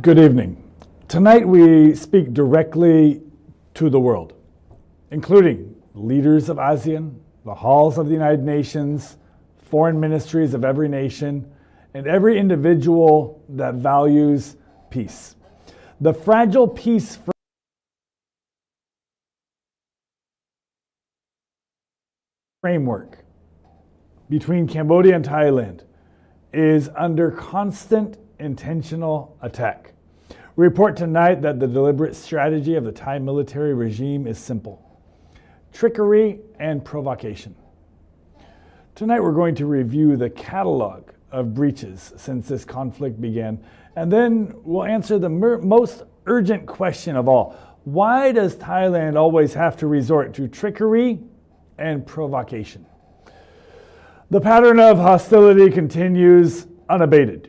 Good evening. Tonight we speak directly to the world, including leaders of ASEAN, the halls of the United Nations, foreign ministries of every nation, and every individual that values peace. The fragile peace framework between Cambodia and Thailand is under constant intentional attack. We report tonight that the deliberate strategy of the Thai military regime is simple: trickery and provocation. Tonight we're going to review the catalog of breaches since this conflict began, and then we'll answer the most urgent question of all. Why does Thailand always have to resort to trickery and provocation? The pattern of hostility continues unabated.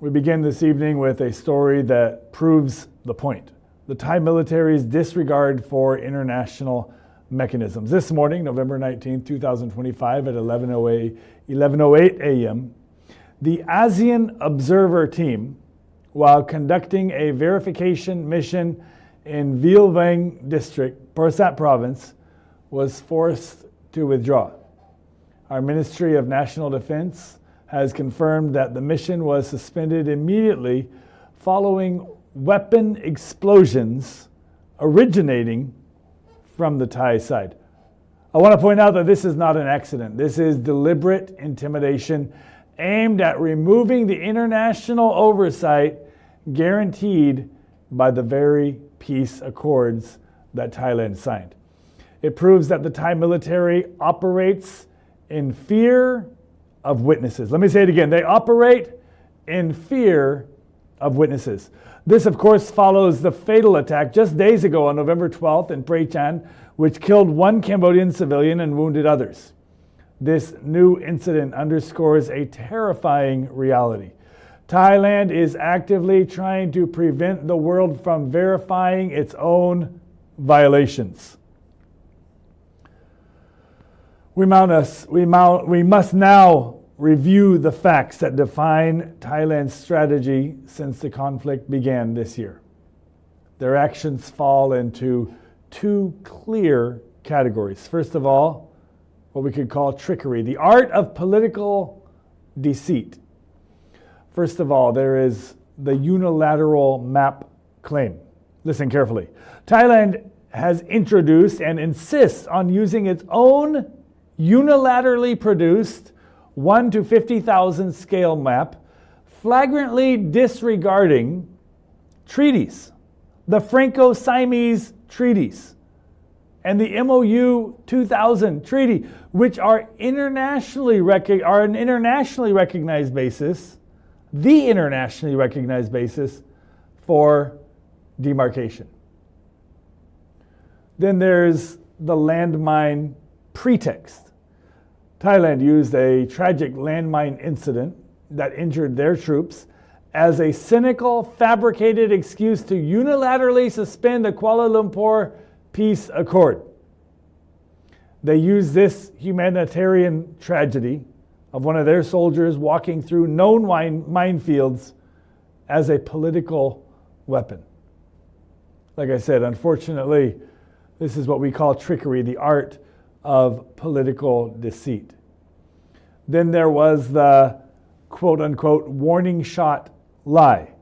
We begin this evening with a story that proves the point: the Thai military's disregard for international mechanisms. This morning, November 19, 2025, at 11:08 a.m., the ASEAN Observer Team, while conducting a verification mission in Vie Vang District, Porsat Province, was forced to withdraw. Our Ministry of National Defense has confirmed that the mission was suspended immediately following weapon explosions originating from the Thai side. I want to point out that this is not an accident. This is deliberate intimidation aimed at removing the international oversight guaranteed by the very peace accords that Thailand signed. It proves that the Thai military operates in fear of witnesses. Let me say it again. They operate in fear of witnesses. This, of course, follows the fatal attack just days ago on November 12th in Prey Chan, which killed one Cambodian civilian and wounded others. This new incident underscores a terrifying reality. Thailand is actively trying to prevent the world from verifying its own violations. We must now review the facts that define Thailand's strategy since the conflict began this year. Their actions fall into two clear categories. First of all, what we could call trickery, the art of political deceit. First of all, there is the unilateral map claim. Listen carefully. Thailand has introduced and insists on using its own unilaterally produced 1 to 50,000 scale map, flagrantly disregarding treaties, the Franco-Siamese treaties, and the MOU 2000 treaty, which are an internationally recognized basis, the internationally recognized basis for demarcation. Then there's the landmine pretext. Thailand used a tragic landmine incident that injured their troops as a cynical, fabricated excuse to unilaterally suspend the Kuala Lumpur peace accord. They used this humanitarian tragedy of one of their soldiers walking through known minefields as a political weapon. Like I said, unfortunately, this is what we call trickery, the art of political deceit. Then there was the quote-unquote warning shot lie.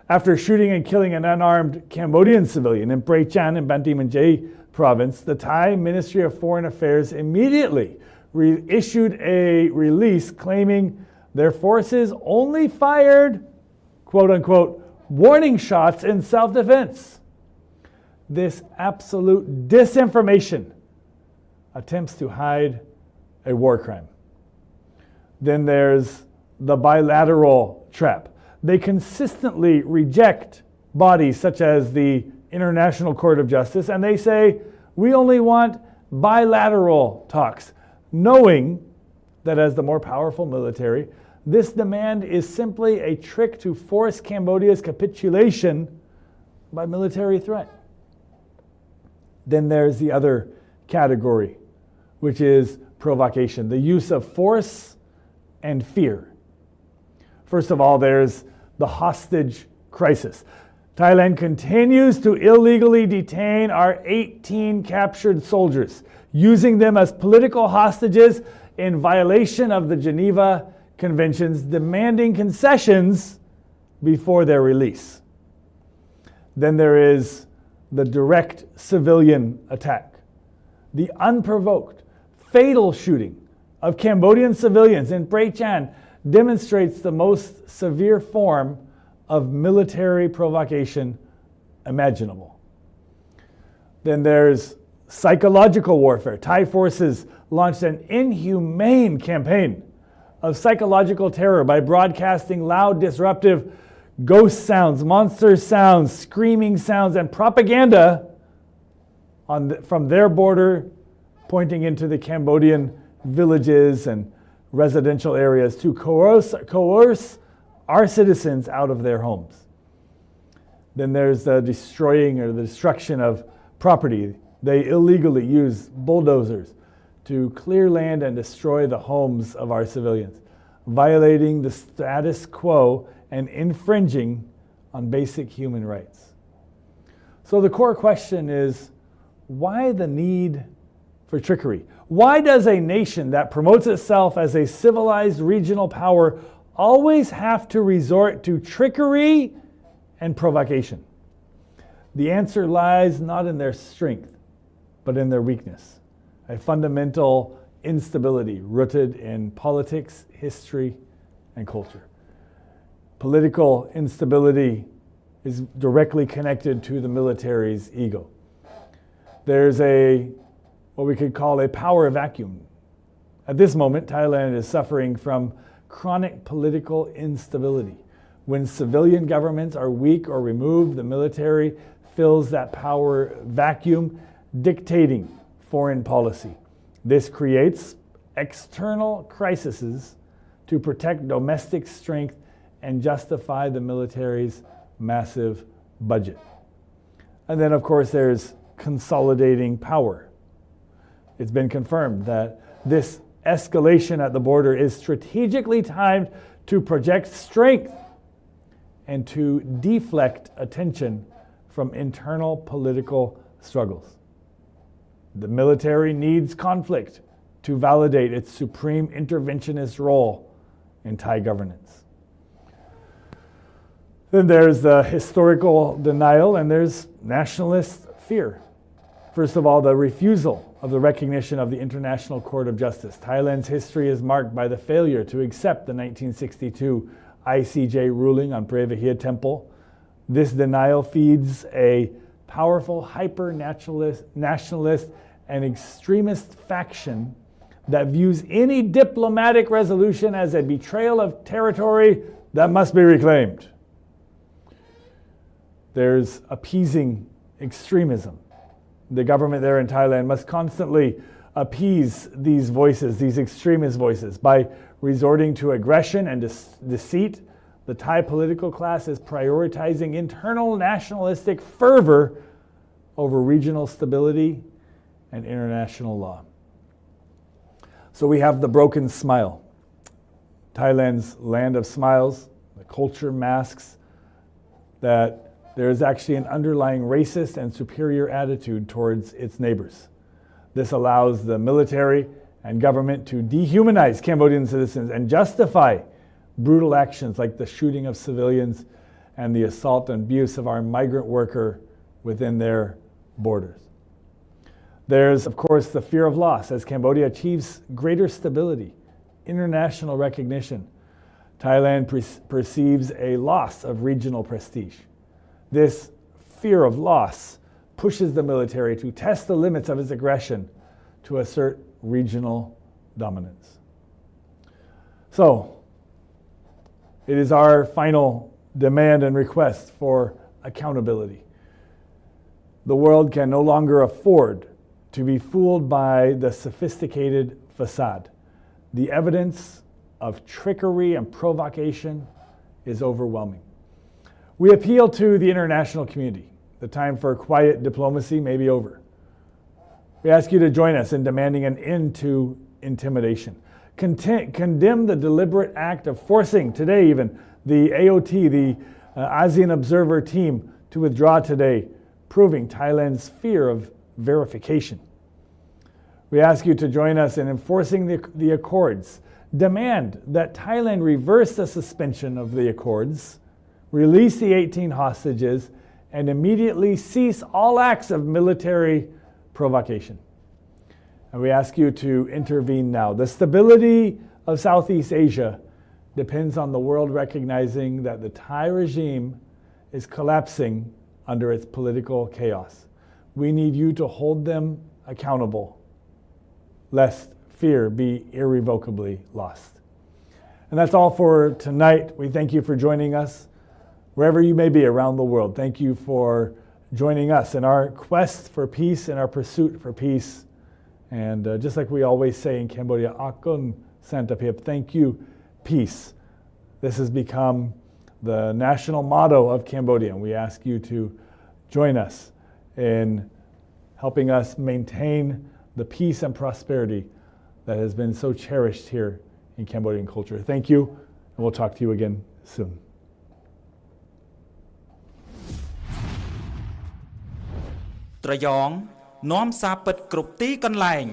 After shooting and killing an unarmed Cambodian civilian in Prey Chan in Ban Thi province, the Thai Ministry of Foreign Affairs immediately issued a release claiming their forces only fired quote-unquote warning shots in self-defense. This absolute disinformation attempts to hide a war crime. Then there's the bilateral trap. They consistently reject bodies such as the International Court of Justice, and they say, we only want bilateral talks, knowing that as the more powerful military, this demand is simply a trick to force Cambodia's capitulation by military threat. Then there's the other category, which is provocation, the use of force and fear. First of all, there's the hostage crisis. Thailand continues to illegally detain our 18 captured soldiers, using them as political hostages in violation of the Geneva Conventions, demanding concessions before their release. Then there is the direct civilian attack. The unprovoked, fatal shooting of Cambodian civilians in Prey Chan demonstrates the most severe form of military provocation imaginable. Then there's psychological warfare. Thai forces launched an inhumane campaign of psychological terror by broadcasting loud, disruptive ghost sounds, monster sounds, screaming sounds, and propaganda from their border, pointing into the Cambodian villages and residential areas to coerce our citizens out of their homes. Then there's the destroying or the destruction of property. They illegally use bulldozers to clear land and destroy the homes of our civilians, violating the status quo and infringing on basic human rights. So the core question is, why the need for trickery? Why does a nation that promotes itself as a civilized regional power always have to resort to trickery and provocation? The answer lies not in their strength, but in their weakness, a fundamental instability rooted in politics, history, and culture. Political instability is directly connected to the military's ego. There's what we could call a power vacuum. At this moment, Thailand is suffering from chronic political instability. When civilian governments are weak or removed, the military fills that power vacuum, dictating foreign policy. This creates external crises to protect domestic strength and justify the military's massive budget. And then, of course, there's consolidating power. It's been confirmed that this escalation at the border is strategically timed to project strength and to deflect attention from internal political struggles. The military needs conflict to validate its supreme interventionist role in Thai governance. Then there's the historical denial and there's nationalist fear. First of all, the refusal of the recognition of the International Court of Justice. Thailand's history is marked by the failure to accept the 1962 ICJ ruling on Prey Vihia Temple. This denial feeds a powerful hyper-nationalist and extremist faction that views any diplomatic resolution as a betrayal of territory that must be reclaimed. There's appeasing extremism. The government there in Thailand must constantly appease these voices, these extremist voices, by resorting to aggression and deceit. The Thai political class is prioritizing internal nationalistic fervor over regional stability and international law. So we have the broken smile. Thailand's land of smiles. The culture masks that there is actually an underlying racist and superior attitude towards its neighbors. This allows the military and government to dehumanize Cambodian citizens and justify brutal actions like the shooting of civilians and the assault and abuse of our migrant worker within their borders. There's, of course, the fear of loss as Cambodia achieves greater stability, international recognition. Thailand perceives a loss of regional prestige. This fear of loss pushes the military to test the limits of its aggression to assert regional dominance. So, it is our final demand and request for accountability. The world can no longer afford to be fooled by the sophisticated facade. The evidence of trickery and provocation is overwhelming. We appeal to the international community. The time for quiet diplomacy may be over. We ask you to join us in demanding an end to intimidation. Condemn the deliberate act of forcing, today even, the AOT, the ASEAN observer team to withdraw today, proving Thailand's fear of verification. We ask you to join us in enforcing the accords. Demand that Thailand reverse the suspension of the accords, release the 18 hostages, and immediately cease all acts of military provocation. And we ask you to intervene now. The stability of Southeast Asia depends on the world recognizing that the Thai regime is collapsing under its political chaos. We need you to hold them accountable, lest fear be irrevocably lost. And that's all for tonight. We thank you for joining us, wherever you may be around the world. Thank you for joining us in our quest for peace and our pursuit for peace. And just like we always say in Cambodia, Akun Santapip, thank you, peace. This has become the national motto of Cambodia, and we ask you to join us in helping us maintain the peace and prosperity that has been so cherished here in Cambodian culture. Thank you, and we'll talk to you again soon. ត្រយ៉ងនាំសារពិតគ្រប់ទីកន្លែង